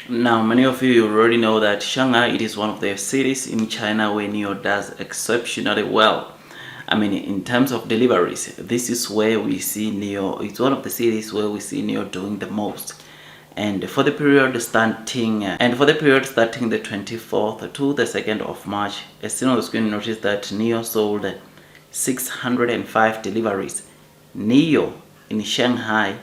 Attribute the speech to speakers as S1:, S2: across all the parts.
S1: Now, many of you already know that Shanghai, it is one of the cities in China where NIO does exceptionally well. I mean, in terms of deliveries, this is where we see NIO. It's one of the cities where we see NIO doing the most. And for the period starting the 24th to the 2nd of March, as seen on the screen, notice that NIO sold 605 deliveries. NIO in Shanghai,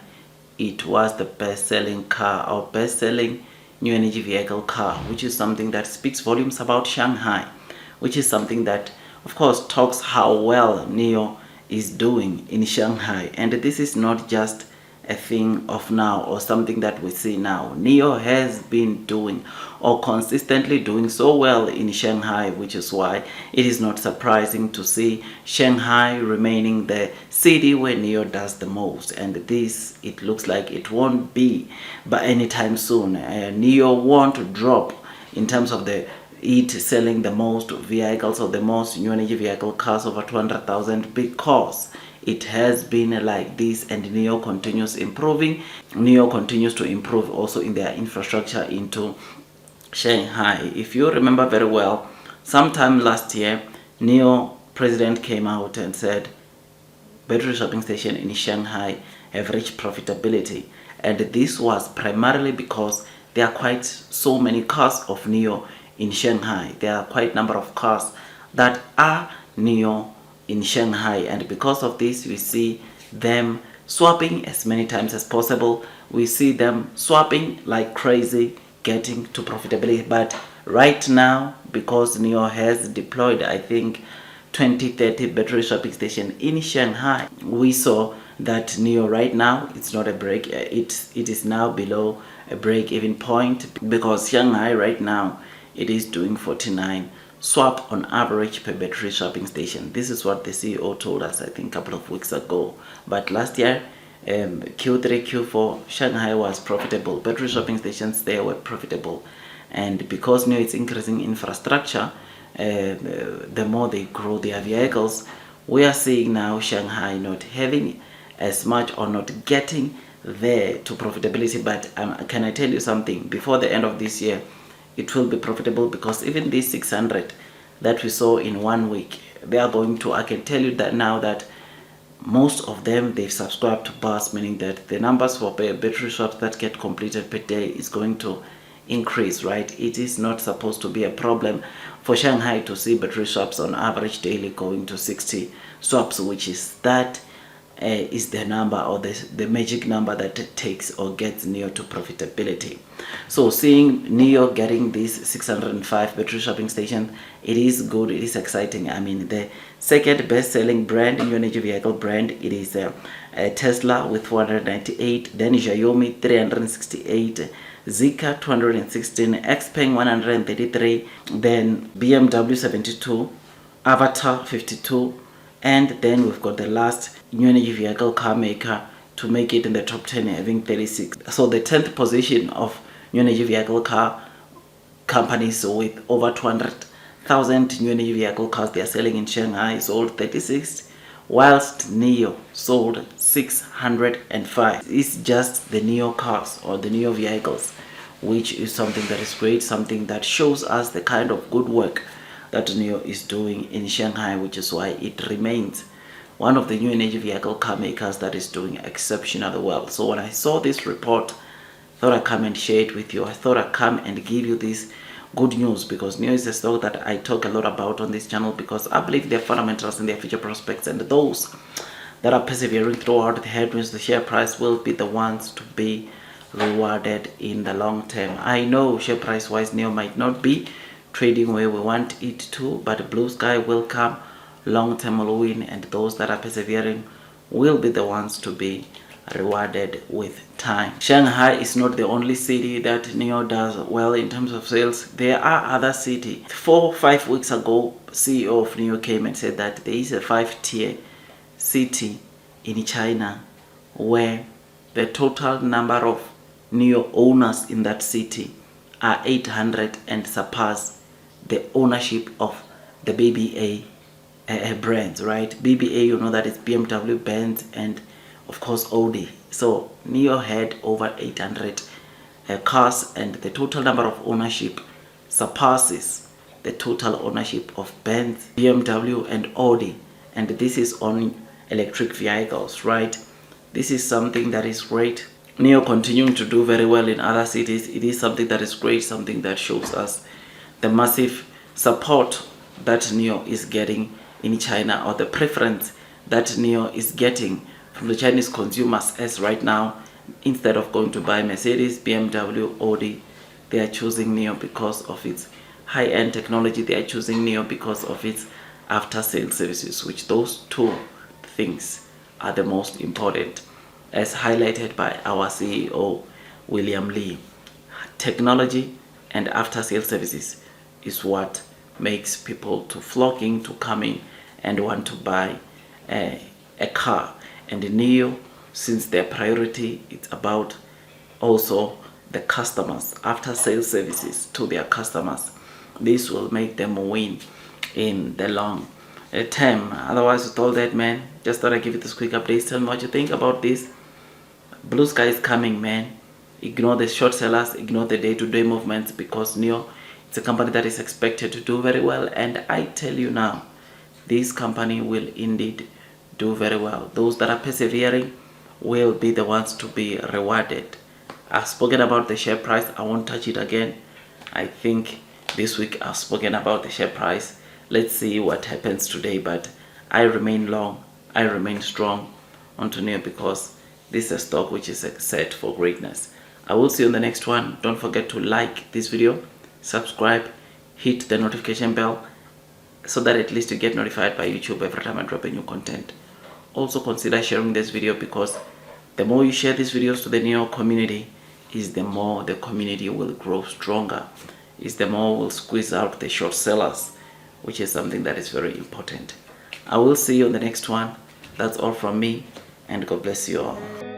S1: it was the best-selling car or best-selling new energy vehicle car, which is something that speaks volumes about Shanghai, which is something that of course talks how well NIO is doing in Shanghai. And this is not just a thing of now or something that we see now. NIO has been doing or consistently doing so well in Shanghai, which is why it is not surprising to see Shanghai remaining the city where NIO does the most. And this, it looks like it won't be by anytime soon. NIO won't drop in terms of it selling the most vehicles or the most new energy vehicle cars over 200,000 because it has been like this, and NIO continues improving. NIO continues to improve also in their infrastructure into Shanghai. If you remember very well, sometime last year, NIO president came out and said battery shopping station in Shanghai have reached profitability, and this was primarily because there are quite so many cars of NIO in Shanghai. There are quite a number of cars that are NIO in Shanghai, and because of this we see them swapping as many times as possible. We see them swapping like crazy, getting to profitability. But right now, because NIO has deployed, I think, 20-30 battery shopping station in Shanghai, we saw that NIO right now, it's not a break, it is now below a break-even point, because Shanghai right now, it is doing 49 swap on average per battery shopping station. This is what the CEO told us, I think, a couple of weeks ago. But last year, Q3, Q4, Shanghai was profitable. Battery shopping stations there were profitable. And because NIO is increasing infrastructure, the more they grow their vehicles, we are seeing now Shanghai not having as much or not getting there to profitability. But can I tell you something? Before the end of this year, it will be profitable, because even these 600 that we saw in 1 week, they are going to, I can tell you that now that most of them, they've subscribed to bus, meaning that the numbers for battery shops that get completed per day is going to increase, right? It is not supposed to be a problem for Shanghai to see battery shops on average daily going to 60 swaps, which is the number or the magic number that it takes or gets NIO to profitability. So seeing NIO getting these 605 battery shopping stations, it is good, it is exciting. I mean, the second best-selling brand, new energy vehicle brand, it is Tesla with 498, then Xiaomi 368, Zeekr 216, Xpeng 133, then BMW 72, Avatar 52, and then we've got the last new energy vehicle car maker to make it in the top 10, having 36. So the 10th position of new energy vehicle car companies with over 200,000 new energy vehicle cars they are selling in Shanghai sold 36, whilst NIO sold 605. It's just the NIO cars or the NIO vehicles, which is something that is great, something that shows us the kind of good work that NIO is doing in Shanghai, which is why it remains one of the new energy vehicle car makers that is doing exceptionally well. So when I saw this report, I thought I'd come and share it with you. I thought I'd come and give you this good news, because NIO is a stock that I talk a lot about on this channel, because I believe their fundamentals and their future prospects, and those that are persevering throughout the headwinds, the share price will be the ones to be rewarded in the long term. I know share price wise NIO might not be trading where we want it to, but blue sky will come, long term will win, and those that are persevering will be the ones to be rewarded with time. Shanghai is not the only city that NIO does well in terms of sales. There are other cities. 4 or 5 weeks ago, CEO of NIO came and said that there is a 5-tier city in China where the total number of NIO owners in that city are 800 and surpass the ownership of the BBA brands, right? BBA, you know, that is BMW, Benz, and of course Audi. So NIO had over 800 cars, and the total number of ownership surpasses the total ownership of Benz, BMW, and Audi. And this is on electric vehicles, right? This is something that is great. NIO continuing to do very well in other cities. It is something that is great, something that shows us the massive support that NIO is getting in China, or the preference that NIO is getting from the Chinese consumers, as right now, instead of going to buy Mercedes, BMW, Audi, they are choosing NIO because of its high-end technology. They are choosing NIO because of its after-sales services, which those two things are the most important, as highlighted by our CEO, William Lee. Technology and after-sales services is what makes people to flocking to come in and want to buy a car. And NIO, since their priority, it's about also the customers, after sales services to their customers. This will make them win in the long term. Otherwise, with all that, man, just thought I'd give you this quick update. Tell me what you think about this. Blue sky is coming, man. Ignore the short sellers, ignore the day-to-day movements, because NIO, it's a company that is expected to do very well. And I tell you now, this company will indeed do very well. Those that are persevering will be the ones to be rewarded. I've spoken about the share price. I won't touch it again. I think this week I've spoken about the share price. Let's see what happens today, but I remain long, I remain strong on NIO, because this is a stock which is set for greatness. I will see you on the next one. Don't forget to like this video, subscribe, hit the notification bell, so that at least you get notified by YouTube every time I drop a new content. Also consider sharing this video, because the more you share these videos to the NIO community, is the more the community will grow stronger, is the more we'll squeeze out the short sellers, which is something that is very important. I will see you on the next one. That's all from me, and God bless you all.